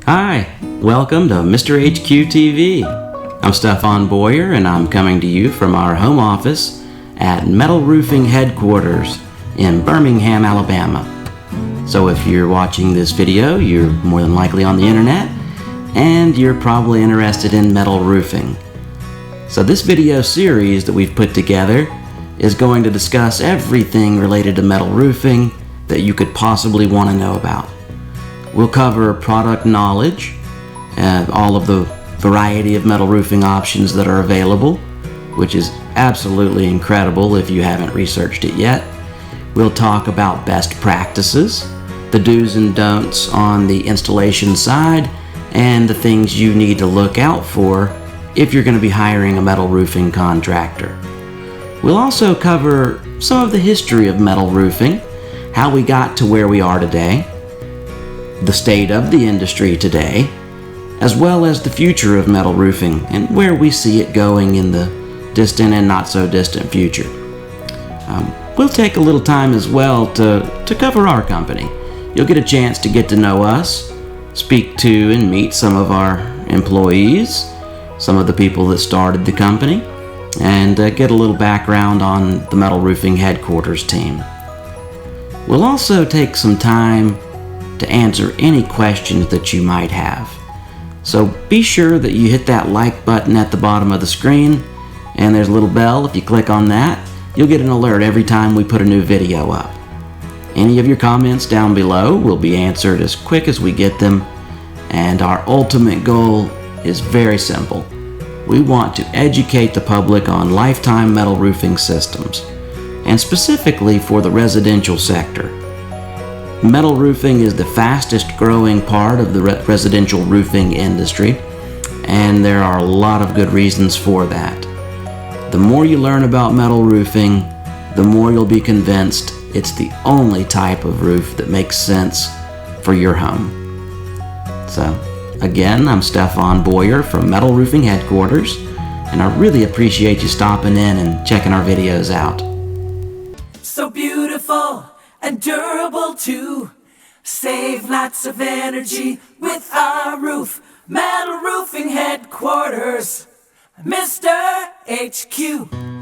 Hi, welcome to MrHQ TV. I'm Stefan Boyer and I'm coming to you from our home office at Metal Roofing Headquarters in Birmingham, Alabama. So if you're watching this video, you're more than likely on the internet and you're probably interested in metal roofing. So this video series that we've put together is going to discuss everything related to metal roofing that you could possibly want to know about. We'll cover product knowledge, all of the variety of metal roofing options that are available, which is absolutely incredible if you haven't researched it yet. We'll talk about best practices, the do's and don'ts on the installation side, and the things you need to look out for if you're going to be hiring a metal roofing contractor. We'll also cover some of the history of metal roofing, how we got to where we are today, the state of the industry today, as well as the future of metal roofing and where we see it going in the distant and not so distant future. We'll take a little time as well to cover our company. You'll get a chance to get to know us, speak to and meet some of our employees, some of the people that started the company, and get a little background on the Metal Roofing Headquarters team. We'll also take some time to answer any questions that you might have. So be sure that you hit that like button at the bottom of the screen, and there's a little bell. If you click on that, you'll get an alert every time we put a new video up. Any of your comments down below will be answered as quick as we get them, and our ultimate goal is very simple. We want to educate the public on lifetime metal roofing systems, and specifically for the residential sector. Metal roofing is the fastest growing part of the residential roofing industry, and there are a lot of good reasons for that. The more you learn about metal roofing, the more you'll be convinced it's the only type of roof that makes sense for your home. So, again, I'm Stefan Boyer from Metal Roofing Headquarters, and I really appreciate you stopping in and checking our videos out. So beautiful and durable too. Save lots of energy with our roof. Metal Roofing Headquarters, Mr. HQ.